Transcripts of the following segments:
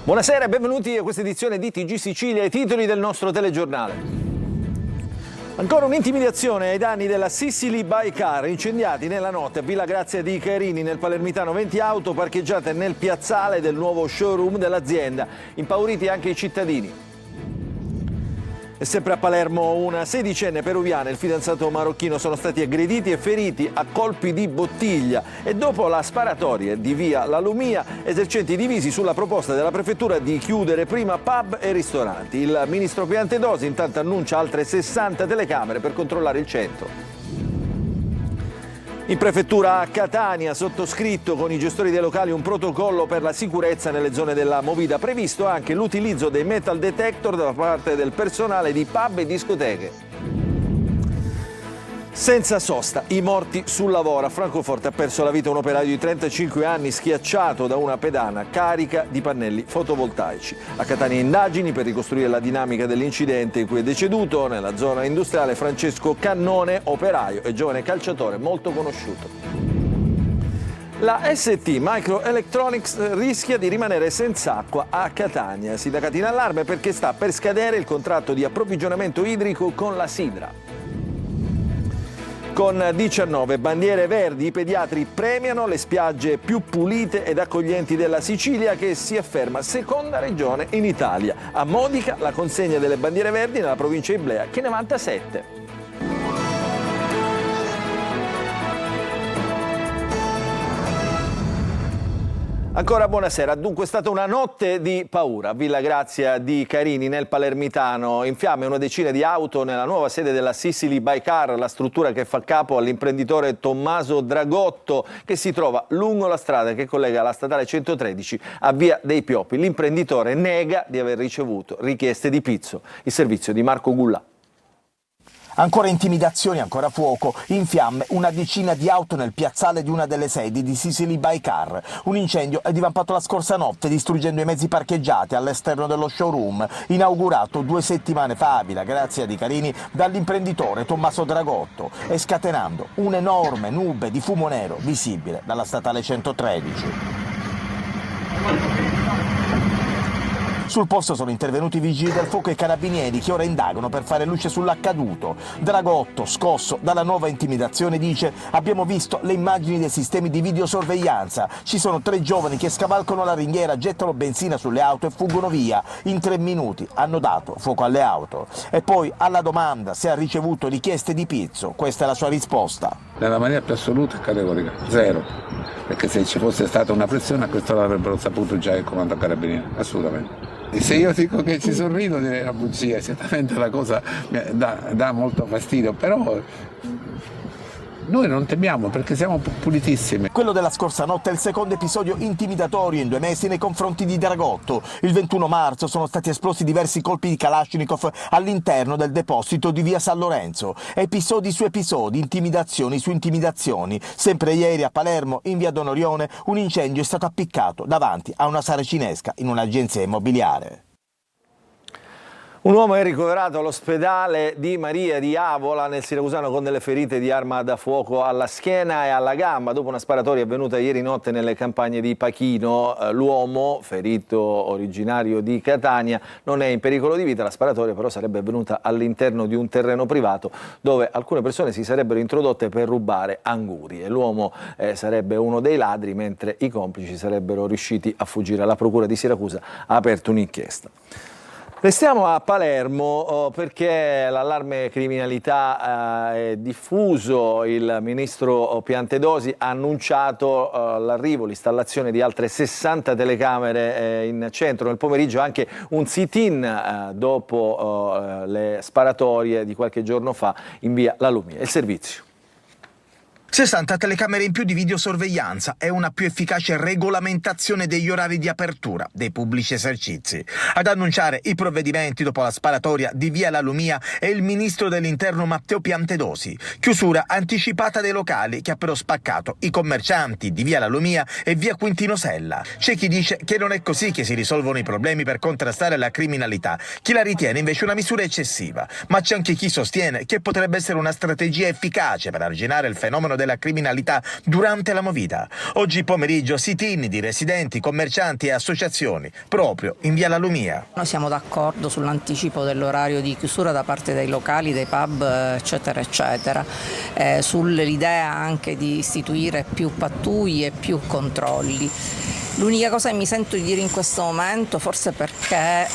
Buonasera e benvenuti a questa edizione di TG Sicilia, i titoli del nostro telegiornale. Ancora un'intimidazione ai danni della Sicily by Car, incendiati nella notte a Villa Grazia di Carini, nel palermitano 20 auto parcheggiate nel piazzale del nuovo showroom dell'azienda, impauriti anche i cittadini. E sempre a Palermo una sedicenne peruviana e il fidanzato marocchino sono stati aggrediti e feriti a colpi di bottiglia e dopo la sparatoria di via La Lumia, esercenti divisi sulla proposta della prefettura di chiudere prima pub e ristoranti. Il ministro Piantedosi intanto annuncia altre 60 telecamere per controllare il centro. In prefettura a Catania, sottoscritto con i gestori dei locali un protocollo per la sicurezza nelle zone della movida, previsto anche l'utilizzo dei metal detector da parte del personale di pub e discoteche. Senza sosta, i morti sul lavoro. A Francoforte ha perso la vita un operaio di 35 anni schiacciato da una pedana carica di pannelli fotovoltaici. A Catania indagini per ricostruire la dinamica dell'incidente in cui è deceduto nella zona industriale Francesco Cannone, operaio e giovane calciatore molto conosciuto. La ST Microelectronics rischia di rimanere senza acqua a Catania. Sindacati in allarme perché sta per scadere il contratto di approvvigionamento idrico con la Sidra. Con 19 bandiere verdi i pediatri premiano le spiagge più pulite ed accoglienti della Sicilia, che si afferma seconda regione in Italia. A Modica la consegna delle bandiere verdi nella provincia di Iblea, che ne vanta 7. Ancora buonasera. Dunque è stata una notte di paura a Villa Grazia di Carini nel palermitano. In fiamme una decina di auto nella nuova sede della Sicily by Car, la struttura che fa capo all'imprenditore Tommaso Dragotto, che si trova lungo la strada che collega la statale 113 a Via dei Pioppi. L'imprenditore nega di aver ricevuto richieste di pizzo. Il servizio di Marco Gullà. Ancora intimidazioni, ancora fuoco, in fiamme una decina di auto nel piazzale di una delle sedi di Sicily by Car. Un incendio è divampato la scorsa notte distruggendo i mezzi parcheggiati all'esterno dello showroom, inaugurato 2 settimane fa a Villa Grazia di Carini dall'imprenditore Tommaso Dragotto, e scatenando un'enorme nube di fumo nero visibile dalla statale 113. Sul posto sono intervenuti i vigili del fuoco e i carabinieri che ora indagano per fare luce sull'accaduto. Dragotto, scosso dalla nuova intimidazione, dice: abbiamo visto le immagini dei sistemi di videosorveglianza, ci sono 3 giovani che scavalcano la ringhiera, gettano benzina sulle auto e fuggono via. In 3 minuti hanno dato fuoco alle auto. E poi alla domanda se ha ricevuto richieste di pizzo, questa è la sua risposta. Nella maniera più assoluta e categorica, 0. Perché se ci fosse stata una pressione a quest'ora l'avrebbero saputo già il comando carabinieri, assolutamente. E se io dico che ci sorrido direi una bugia, certamente la cosa dà molto fastidio, però noi non temiamo perché siamo pulitissimi. Quello della scorsa notte è il secondo episodio intimidatorio in 2 mesi nei confronti di Dragotto. Il 21 marzo sono stati esplosi diversi colpi di Kalashnikov all'interno del deposito di via San Lorenzo. Episodi su episodi, intimidazioni su intimidazioni. Sempre ieri a Palermo, in via Donorione, un incendio è stato appiccato davanti a una saracinesca in un'agenzia immobiliare. Un uomo è ricoverato all'ospedale di Maria di Avola nel Siracusano con delle ferite di arma da fuoco alla schiena e alla gamba dopo una sparatoria avvenuta ieri notte nelle campagne di Pachino. L'uomo, ferito originario di Catania, non è in pericolo di vita. La sparatoria però sarebbe avvenuta all'interno di un terreno privato dove alcune persone si sarebbero introdotte per rubare angurie. L'uomo sarebbe uno dei ladri, mentre i complici sarebbero riusciti a fuggire. La procura di Siracusa ha aperto un'inchiesta. Restiamo a Palermo perché l'allarme criminalità è diffuso. Il ministro Piantedosi ha annunciato l'arrivo, l'installazione di altre 60 telecamere in centro. Nel pomeriggio anche un sit-in dopo le sparatorie di qualche giorno fa in via La Lumia. Il servizio. 60 telecamere in più di videosorveglianza e una più efficace regolamentazione degli orari di apertura dei pubblici esercizi. Ad annunciare i provvedimenti dopo la sparatoria di via La Lumia è il ministro dell'Interno Matteo Piantedosi. Chiusura anticipata dei locali che ha però spaccato i commercianti di via La Lumia e via Quintino Sella. C'è chi dice che non è così che si risolvono i problemi per contrastare la criminalità, chi la ritiene invece una misura eccessiva. Ma c'è anche chi sostiene che potrebbe essere una strategia efficace per arginare il fenomeno del della criminalità durante la movida. Oggi pomeriggio sit-in di residenti, commercianti e associazioni, proprio in via La Lumia. Noi siamo d'accordo sull'anticipo dell'orario di chiusura da parte dei locali, dei pub, eccetera, eccetera, sull'idea anche di istituire più pattuglie e più controlli. L'unica cosa che mi sento di dire in questo momento, forse perché,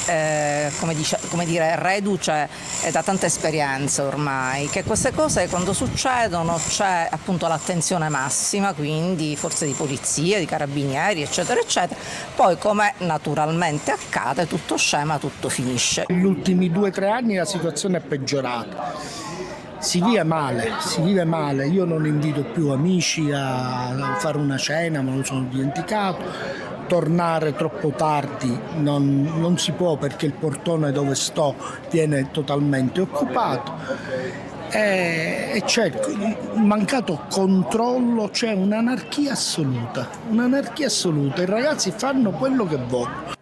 come dire, reduce da tanta esperienza ormai, che queste cose quando succedono c'è appunto l'attenzione massima, quindi forze di polizia, di carabinieri, eccetera, eccetera. Poi, come naturalmente accade, tutto scema, tutto finisce. Negli ultimi 2 o 3 anni la situazione è peggiorata. Si vive male, io non invito più amici a fare una cena, me lo sono dimenticato, tornare troppo tardi non si può perché il portone dove sto viene totalmente occupato e c'è il mancato controllo, c'è un'anarchia assoluta, i ragazzi fanno quello che vogliono.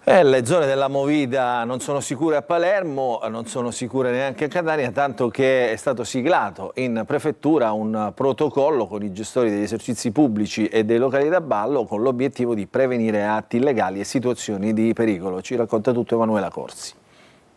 Le zone della movida non sono sicure a Palermo, non sono sicure neanche a Catania, tanto che è stato siglato in prefettura un protocollo con i gestori degli esercizi pubblici e dei locali da ballo con l'obiettivo di prevenire atti illegali e situazioni di pericolo. Ci racconta tutto Emanuela Corsi.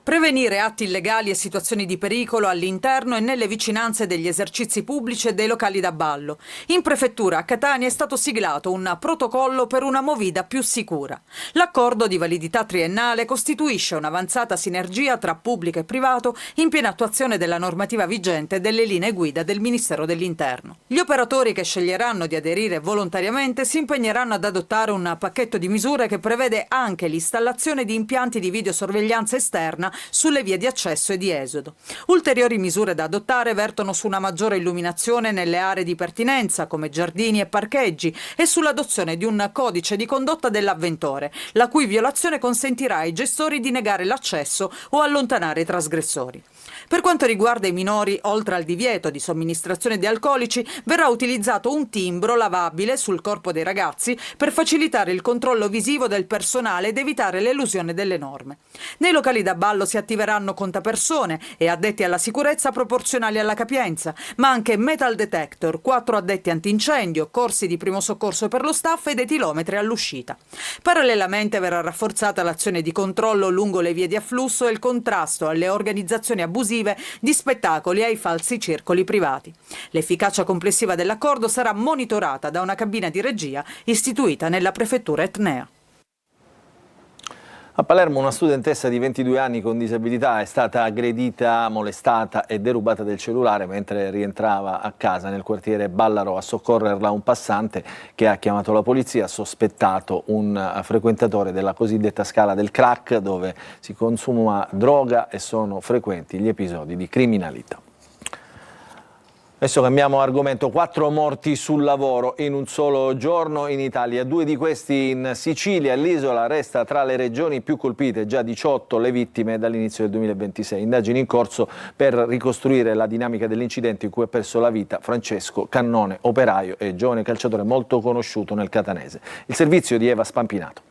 Prevenire atti illegali e situazioni di pericolo all'interno e nelle vicinanze degli esercizi pubblici e dei locali da ballo. In prefettura a Catania è stato siglato un protocollo per una movida più sicura. L'accordo di validità triennale costituisce un'avanzata sinergia tra pubblico e privato in piena attuazione della normativa vigente e delle linee guida del Ministero dell'Interno. Gli operatori che sceglieranno di aderire volontariamente si impegneranno ad adottare un pacchetto di misure che prevede anche l'installazione di impianti di videosorveglianza esterna sulle vie di accesso e di esodo. Ulteriori misure da adottare vertono su una maggiore illuminazione nelle aree di pertinenza come giardini e parcheggi e sull'adozione di un codice di condotta dell'avventore, la cui violazione consentirà ai gestori di negare l'accesso o allontanare i trasgressori. Per quanto riguarda i minori, oltre al divieto di somministrazione di alcolici, verrà utilizzato un timbro lavabile sul corpo dei ragazzi per facilitare il controllo visivo del personale ed evitare l'elusione delle norme. Nei locali da ballo si attiveranno contapersone e addetti alla sicurezza proporzionali alla capienza, ma anche metal detector, 4 addetti antincendio, corsi di primo soccorso per lo staff e etilometri all'uscita. Parallelamente verrà rafforzata l'azione di controllo lungo le vie di afflusso e il contrasto alle organizzazioni abusive di spettacoli e ai falsi circoli privati. L'efficacia complessiva dell'accordo sarà monitorata da una cabina di regia istituita nella prefettura etnea. A Palermo una studentessa di 22 anni con disabilità è stata aggredita, molestata e derubata del cellulare mentre rientrava a casa nel quartiere Ballaro. A soccorrerla un passante che ha chiamato la polizia, sospettato un frequentatore della cosiddetta scala del crack dove si consuma droga e sono frequenti gli episodi di criminalità. Adesso cambiamo argomento. 4 morti sul lavoro in un solo giorno in Italia, 2 di questi in Sicilia. L'isola resta tra le regioni più colpite, già 18 le vittime dall'inizio del 2026. Indagini in corso per ricostruire la dinamica dell'incidente in cui ha perso la vita Francesco Cannone, operaio e giovane calciatore molto conosciuto nel catanese. Il servizio di Eva Spampinato.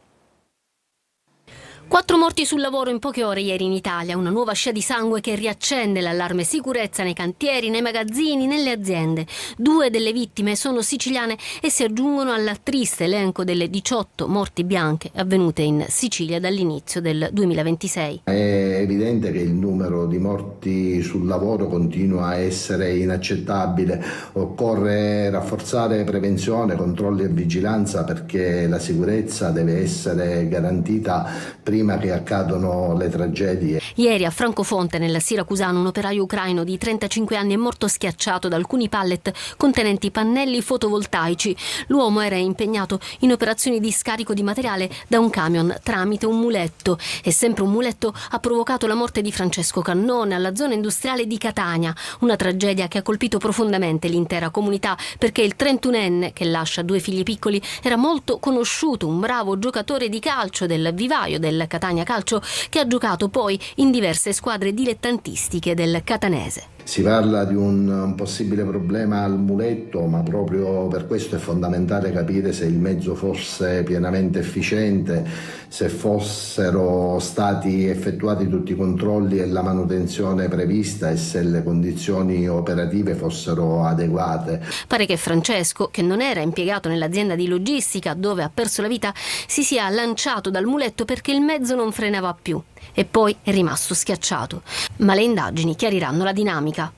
4 morti sul lavoro in poche ore ieri in Italia, una nuova scia di sangue che riaccende l'allarme sicurezza nei cantieri, nei magazzini, nelle aziende. 2 delle vittime sono siciliane e si aggiungono al triste elenco delle 18 morti bianche avvenute in Sicilia dall'inizio del 2026. È evidente che il numero di morti sul lavoro continua a essere inaccettabile. Occorre rafforzare prevenzione, controlli e vigilanza perché la sicurezza deve essere garantita prima che accadono le tragedie. Ieri a Francofonte, nel Siracusano, un operaio ucraino di 35 anni è morto schiacciato da alcuni pallet contenenti pannelli fotovoltaici. L'uomo era impegnato in operazioni di scarico di materiale da un camion tramite un muletto e sempre un muletto ha provocato la morte di Francesco Cannone alla zona industriale di Catania. Una tragedia che ha colpito profondamente l'intera comunità perché il 31enne, che lascia 2 figli piccoli, era molto conosciuto, un bravo giocatore di calcio del vivaio del Catania Calcio che ha giocato poi in diverse squadre dilettantistiche del catanese. Si parla di un possibile problema al muletto, ma proprio per questo è fondamentale capire se il mezzo fosse pienamente efficiente, se fossero stati effettuati tutti i controlli e la manutenzione prevista e se le condizioni operative fossero adeguate. Pare che Francesco, che non era impiegato nell'azienda di logistica dove ha perso la vita, si sia lanciato dal muletto perché il mezzo non frenava più e poi è rimasto schiacciato. Ma le indagini chiariranno la dinamica.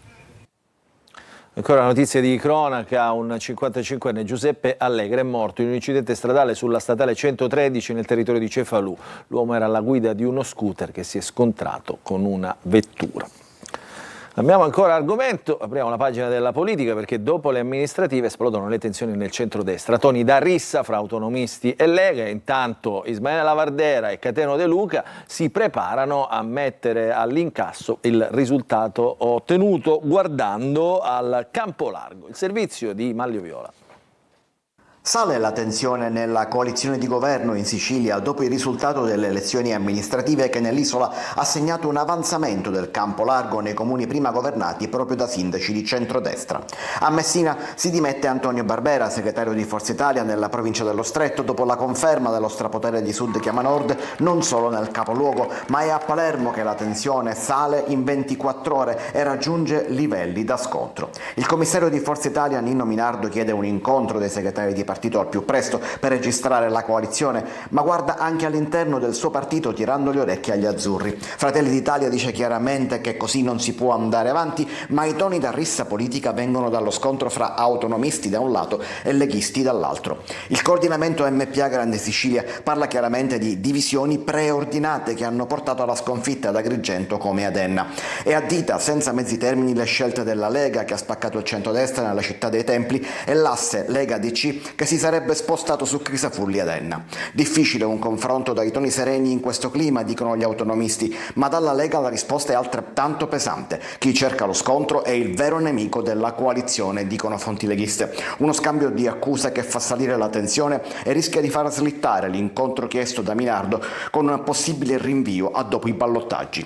Ancora notizie di cronaca, un 55enne Giuseppe Allegra è morto in un incidente stradale sulla statale 113 nel territorio di Cefalù. L'uomo era alla guida di uno scooter che si è scontrato con una vettura. Cambiamo ancora argomento, apriamo la pagina della politica perché dopo le amministrative esplodono le tensioni nel centrodestra. Toni da rissa fra autonomisti e Lega, intanto Ismaele Lavardera e Cateno De Luca si preparano a mettere all'incasso il risultato ottenuto guardando al campo largo, il servizio di Manlio Viola. Sale la tensione nella coalizione di governo in Sicilia dopo il risultato delle elezioni amministrative che nell'isola ha segnato un avanzamento del campo largo nei comuni prima governati proprio da sindaci di centrodestra. A Messina si dimette Antonio Barbera, segretario di Forza Italia nella provincia dello Stretto, dopo la conferma dello strapotere di Sud chiama Nord non solo nel capoluogo, ma è a Palermo che la tensione sale in 24 ore e raggiunge livelli da scontro. Il commissario di Forza Italia Nino Minardo chiede un incontro dei segretari di partito al più presto per registrare la coalizione, ma guarda anche all'interno del suo partito tirando le orecchie agli azzurri. Fratelli d'Italia dice chiaramente che così non si può andare avanti, ma i toni da rissa politica vengono dallo scontro fra autonomisti da un lato e leghisti dall'altro. Il coordinamento MPA Grande Sicilia parla chiaramente di divisioni preordinate che hanno portato alla sconfitta ad Agrigento come ad Enna e addita senza mezzi termini le scelte della Lega che ha spaccato il centrodestra nella città dei Templi e l'asse Lega-DC che si sarebbe spostato su Crisafulli ad Enna. Difficile un confronto dai toni sereni in questo clima, dicono gli autonomisti, ma dalla Lega la risposta è altrettanto pesante. Chi cerca lo scontro è il vero nemico della coalizione, dicono fonti leghiste. Uno scambio di accuse che fa salire la tensione e rischia di far slittare l'incontro chiesto da Minardo con un possibile rinvio a dopo i ballottaggi.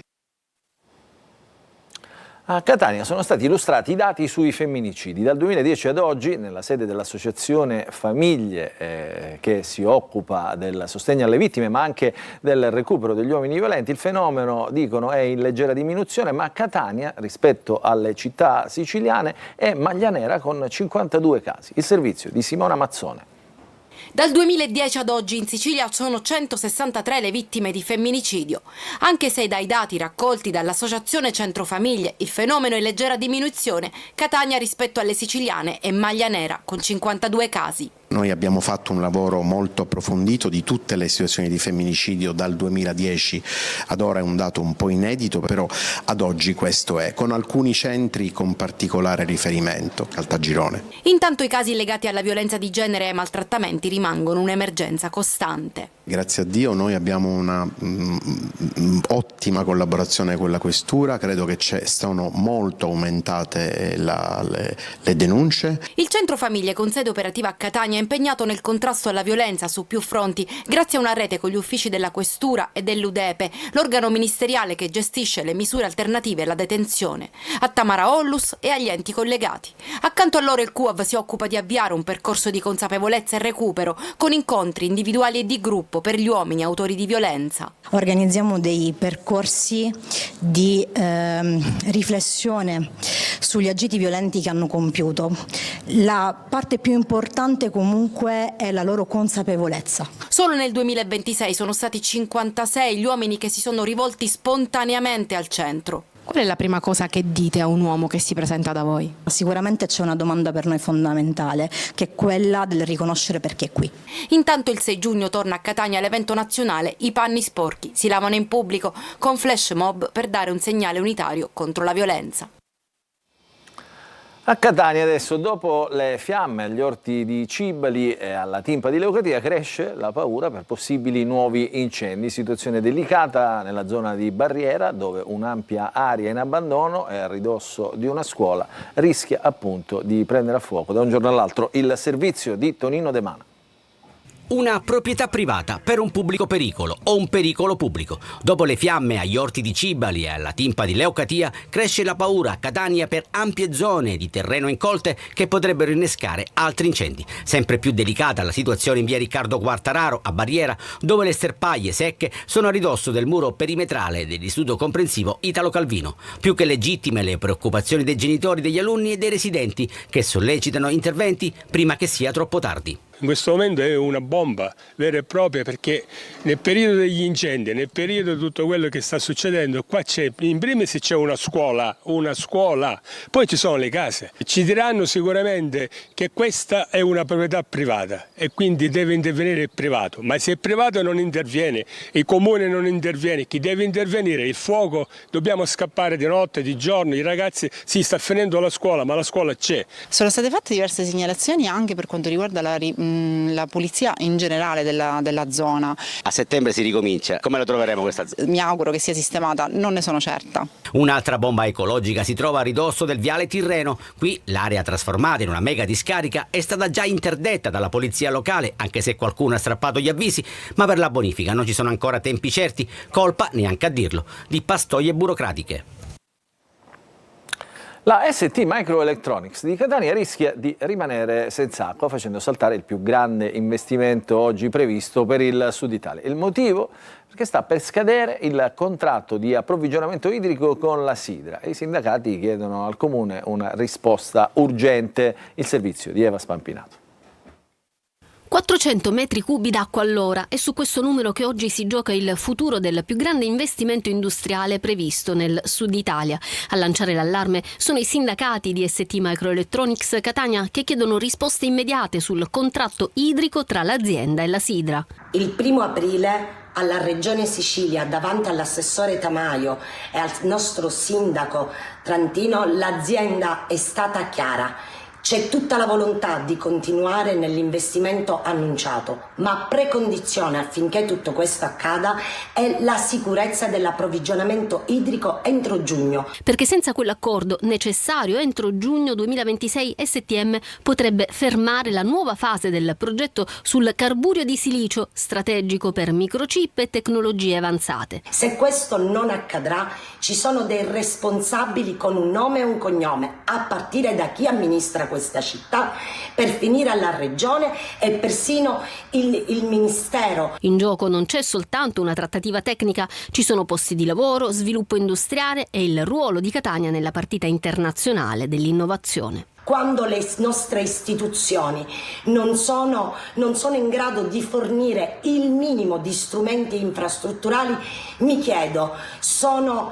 A Catania sono stati illustrati i dati sui femminicidi. Dal 2010 ad oggi, nella sede dell'Associazione Famiglie che si occupa del sostegno alle vittime ma anche del recupero degli uomini violenti, il fenomeno, dicono, è in leggera diminuzione, ma Catania, rispetto alle città siciliane, è maglia nera con 52 casi. Il servizio di Simona Mazzone. Dal 2010 ad oggi in Sicilia sono 163 le vittime di femminicidio, anche se dai dati raccolti dall'Associazione Centro Famiglie il fenomeno è in leggera diminuzione, Catania rispetto alle siciliane è maglia nera con 52 casi. Noi abbiamo fatto un lavoro molto approfondito di tutte le situazioni di femminicidio dal 2010 ad ora, è un dato un po' inedito, però ad oggi questo è, con alcuni centri con particolare riferimento, Caltagirone. Intanto i casi legati alla violenza di genere e ai maltrattamenti rimangono un'emergenza costante. Grazie a Dio noi abbiamo una ottima collaborazione con la Questura, credo che sono molto aumentate le denunce. Il Centro Famiglie con sede operativa a Catania è impegnato nel contrasto alla violenza su più fronti grazie a una rete con gli uffici della Questura e dell'UDEPE, l'organo ministeriale che gestisce le misure alternative alla detenzione, a Tamara Ollus e agli enti collegati. Accanto a loro il CUAV si occupa di avviare un percorso di consapevolezza e recupero con incontri individuali e di gruppo per gli uomini autori di violenza. Organizziamo dei percorsi di riflessione sugli agiti violenti che hanno compiuto. La parte più importante comunque è la loro consapevolezza. Solo nel 2026 sono stati 56 gli uomini che si sono rivolti spontaneamente al centro. Qual è la prima cosa che dite a un uomo che si presenta da voi? Sicuramente c'è una domanda per noi fondamentale, che è quella del riconoscere perché è qui. Intanto il 6 giugno torna a Catania l'evento nazionale I panni sporchi, si lavano in pubblico con flash mob per dare un segnale unitario contro la violenza. A Catania adesso, dopo le fiamme agli orti di Cibali e alla Timpa di Leucadia, cresce la paura per possibili nuovi incendi. Situazione delicata nella zona di Barriera, dove un'ampia area in abbandono e a ridosso di una scuola rischia appunto di prendere a fuoco da un giorno all'altro. Il servizio di Tonino De Mana. Una proprietà privata per un pubblico pericolo o un pericolo pubblico. Dopo le fiamme agli orti di Cibali e alla Timpa di Leucatia, cresce la paura a Catania per ampie zone di terreno incolte che potrebbero innescare altri incendi. Sempre più delicata la situazione in via Riccardo Quartararo a Barriera, dove le sterpaglie secche sono a ridosso del muro perimetrale dell'istituto comprensivo Italo Calvino. Più che legittime le preoccupazioni dei genitori, degli alunni e dei residenti, che sollecitano interventi prima che sia troppo tardi. In questo momento è una bomba vera e propria, perché nel periodo degli incendi, nel periodo di tutto quello che sta succedendo, qua c'è, in primis c'è una scuola, poi ci sono le case. Ci diranno sicuramente che questa è una proprietà privata e quindi deve intervenire il privato, ma se il privato non interviene, il comune non interviene, chi deve intervenire? Il fuoco, dobbiamo scappare di notte, di giorno, i ragazzi, si sta finendo la scuola, ma la scuola c'è. Sono state fatte diverse segnalazioni anche per quanto riguarda la pulizia in generale della zona. A settembre si ricomincia. Come lo troveremo questa zona? Mi auguro che sia sistemata, non ne sono certa. Un'altra bomba ecologica si trova a ridosso del viale Tirreno. Qui l'area trasformata in una mega discarica è stata già interdetta dalla polizia locale, anche se qualcuno ha strappato gli avvisi, ma per la bonifica non ci sono ancora tempi certi, colpa, neanche a dirlo, di pastoie burocratiche. La ST Microelectronics di Catania rischia di rimanere senza acqua, facendo saltare il più grande investimento oggi previsto per il Sud Italia. Il motivo? Perché sta per scadere il contratto di approvvigionamento idrico con la Sidra e i sindacati chiedono al Comune una risposta urgente. Il servizio di Eva Spampinato. 400 metri cubi d'acqua all'ora è su questo numero che oggi si gioca il futuro del più grande investimento industriale previsto nel Sud Italia. A lanciare l'allarme sono i sindacati di ST Microelectronics Catania che chiedono risposte immediate sul contratto idrico tra l'azienda e la Sidra. Il 1° aprile alla Regione Sicilia, davanti all'assessore Tamaio e al nostro sindaco Trantino, l'azienda è stata chiara. C'è tutta la volontà di continuare nell'investimento annunciato, ma precondizione affinché tutto questo accada è la sicurezza dell'approvvigionamento idrico entro giugno. Perché senza quell'accordo necessario entro giugno 2026 STM potrebbe fermare la nuova fase del progetto sul carburio di silicio, strategico per microchip e tecnologie avanzate. Se questo non accadrà, ci sono dei responsabili con un nome e un cognome, a partire da chi amministra questa città, per finire alla Regione e persino il Ministero. In gioco non c'è soltanto una trattativa tecnica, ci sono posti di lavoro, sviluppo industriale e il ruolo di Catania nella partita internazionale dell'innovazione. Quando le nostre istituzioni non sono in grado di fornire il minimo di strumenti infrastrutturali, mi chiedo, sono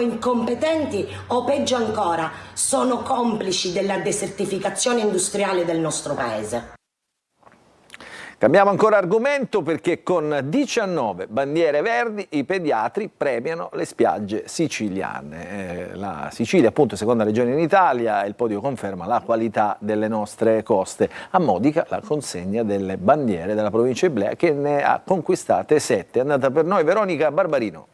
incompetenti o peggio ancora, sono complici della desertificazione industriale del nostro Paese? Cambiamo ancora argomento perché con 19 bandiere verdi i pediatri premiano le spiagge siciliane. La Sicilia, appunto, seconda regione in Italia, il podio conferma la qualità delle nostre coste. A Modica la consegna delle bandiere della provincia di Iblea, che ne ha conquistate 7. È andata per noi Veronica Barbarino.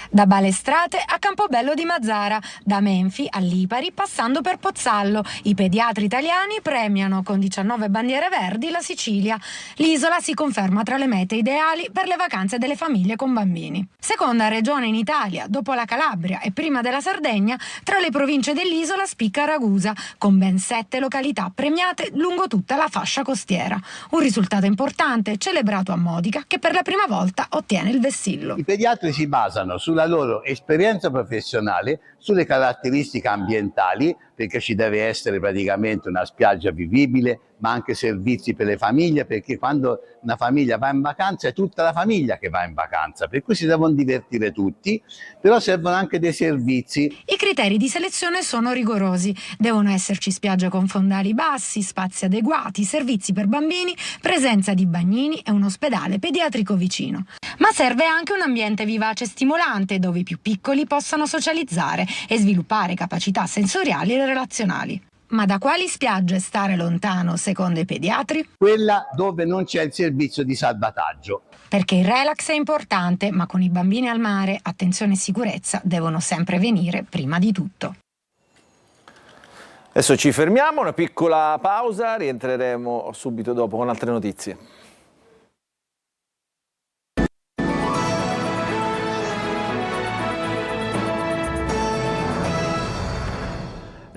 Da Balestrate a Campobello di Mazzara, da Menfi a Lipari passando per Pozzallo, i pediatri italiani premiano con 19 bandiere verdi la Sicilia. L'isola si conferma tra le mete ideali per le vacanze delle famiglie con bambini. Seconda regione in Italia, dopo la Calabria e prima della Sardegna, tra le province dell'isola spicca Ragusa, con ben 7 località premiate lungo tutta la fascia costiera. Un risultato importante celebrato a Modica, che per la prima volta ottiene il vessillo. I pediatri si basano sulla loro esperienza professionale, sulle caratteristiche ambientali, perché ci deve essere praticamente una spiaggia vivibile, ma anche servizi per le famiglie, perché quando una famiglia va in vacanza è tutta la famiglia che va in vacanza, per cui si devono divertire tutti, però servono anche dei servizi. I criteri di selezione sono rigorosi, devono esserci spiagge con fondali bassi, spazi adeguati, servizi per bambini, presenza di bagnini e un ospedale pediatrico vicino. Ma serve anche un ambiente vivace e stimolante, dove i più piccoli possano socializzare e sviluppare capacità sensoriali e relazionali. Ma da quali spiagge stare lontano secondo i pediatri? Quella dove non c'è il servizio di salvataggio. Perché il relax è importante, ma con i bambini al mare, attenzione e sicurezza devono sempre venire prima di tutto. Adesso ci fermiamo, una piccola pausa, rientreremo subito dopo con altre notizie.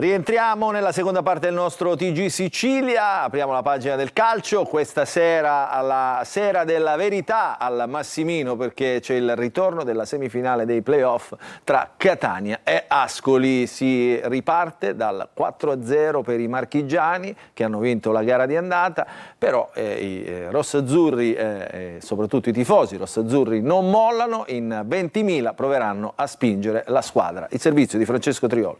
Rientriamo nella seconda parte del nostro TG Sicilia, apriamo la pagina del calcio, questa sera alla Sera della Verità al Massimino, perché c'è il ritorno della semifinale dei playoff tra Catania e Ascoli. Si riparte dal 4-0 per i marchigiani che hanno vinto la gara di andata, però i rossazzurri e soprattutto i tifosi rossazzurri non mollano, in 20.000 proveranno a spingere la squadra. Il servizio di Francesco Trioli.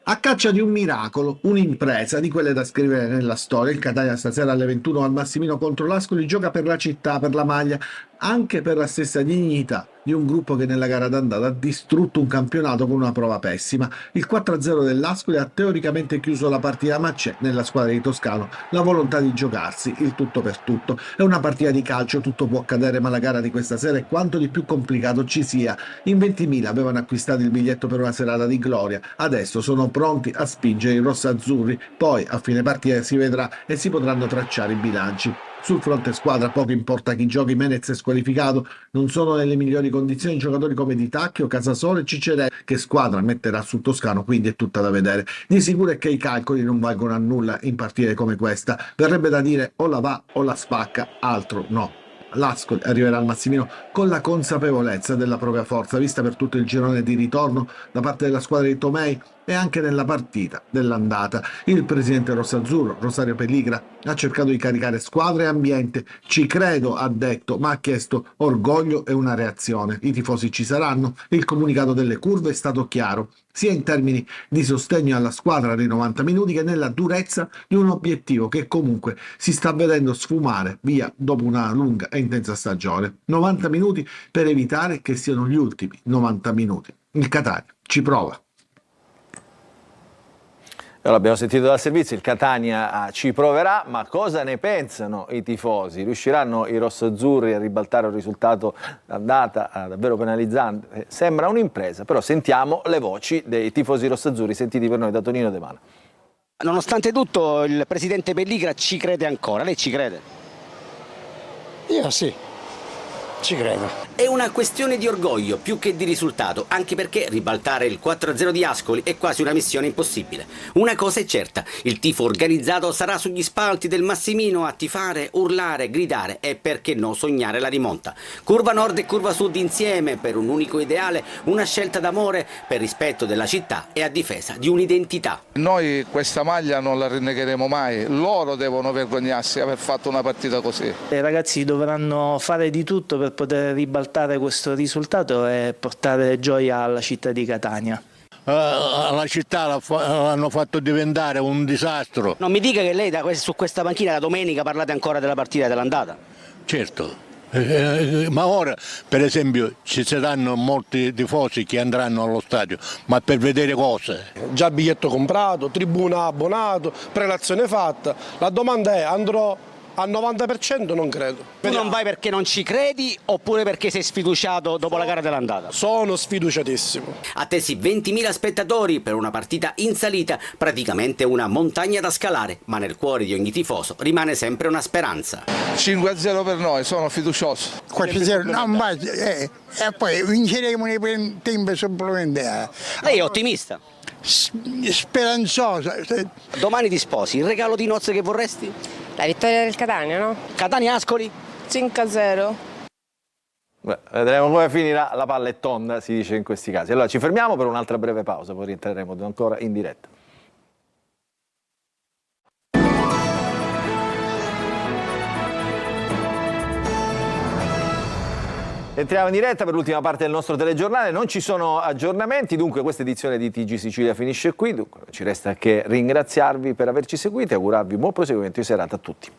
A caccia di un miracolo, un'impresa di quelle da scrivere nella storia, il Catania stasera alle 21 al Massimino contro l'Ascoli gioca per la città, per la maglia, anche per la stessa dignità di un gruppo che nella gara d'andata ha distrutto un campionato con una prova pessima. Il 4-0 dell'Ascoli ha teoricamente chiuso la partita, ma c'è nella squadra di Toscano la volontà di giocarsi il tutto per tutto. È una partita di calcio, tutto può accadere, ma la gara di questa sera è quanto di più complicato ci sia. In 20.000 avevano acquistato il biglietto per una serata di gloria, adesso sono pronti a spingere i rossazzurri, poi a fine partita si vedrà e si potranno tracciare i bilanci. Sul fronte squadra poco importa chi giochi, Menez è squalificato, non sono nelle migliori condizioni giocatori come Di Tacchio, Casasole e Cicerè. Che squadra metterà sul Toscano quindi è tutta da vedere. Di sicuro è che i calcoli non valgono a nulla in partite come questa, verrebbe da dire o la va o la spacca, altro no. L'Ascoli arriverà al Massimino con la consapevolezza della propria forza, vista per tutto il girone di ritorno da parte della squadra di Tomei e anche nella partita dell'andata. Il presidente rossazzurro, Rosario Pelligra, ha cercato di caricare squadra e ambiente. Ci credo, ha detto, ma ha chiesto orgoglio e una reazione. I tifosi ci saranno. Il comunicato delle curve è stato chiaro, sia in termini di sostegno alla squadra nei 90 minuti che nella durezza di un obiettivo che comunque si sta vedendo sfumare via dopo una lunga e intensa stagione. 90 minuti per evitare che siano gli ultimi 90 minuti. Il Catania ci prova. L'abbiamo sentito dal servizio, il Catania ci proverà, ma cosa ne pensano i tifosi? Riusciranno i rossazzurri a ribaltare un risultato d'andata davvero penalizzante? Sembra un'impresa, però sentiamo le voci dei tifosi rossazzurri sentiti per noi da Tonino De Mano. Nonostante tutto il presidente Pelligra ci crede ancora, lei ci crede? Io sì, ci credo. È una questione di orgoglio più che di risultato, anche perché ribaltare il 4-0 di Ascoli è quasi una missione impossibile. Una cosa è certa, il tifo organizzato sarà sugli spalti del Massimino a tifare, urlare, gridare e perché no sognare la rimonta. Curva Nord e Curva Sud insieme per un unico ideale, una scelta d'amore per rispetto della città e a difesa di un'identità. Noi questa maglia non la rinnegheremo mai, loro devono vergognarsi di aver fatto una partita così. I ragazzi dovranno fare di tutto per poter ribaltare questo risultato e portare gioia alla città di Catania. La città l'hanno fatto diventare un disastro. Non mi dica che lei su questa panchina la domenica parlate ancora della partita dell'andata? Certo, ma ora per esempio ci saranno molti tifosi che andranno allo stadio, ma per vedere cose. Già biglietto comprato, tribuna abbonato, prelazione fatta. La domanda è: andrò al 90%? Non credo. Tu non vai perché non ci credi oppure perché sei sfiduciato dopo la gara dell'andata? Sono sfiduciatissimo. Attesi 20.000 spettatori per una partita in salita, praticamente una montagna da scalare, ma nel cuore di ogni tifoso rimane sempre una speranza. 5-0 per noi, sono fiducioso. 4-0, no, ma e poi vinceremo nei tempi supplementari. Lei è ottimista? Speranzosa. Domani ti sposi, il regalo di nozze che vorresti? La vittoria del Catania, no? Catania-Ascoli? 5-0. Vedremo come finirà, la palla è tonda, si dice in questi casi. Allora ci fermiamo per un'altra breve pausa, poi rientreremo ancora in diretta. Entriamo in diretta per l'ultima parte del nostro telegiornale, non ci sono aggiornamenti, dunque questa edizione di TG Sicilia finisce qui, dunque ci resta che ringraziarvi per averci seguito e augurarvi buon proseguimento di serata a tutti.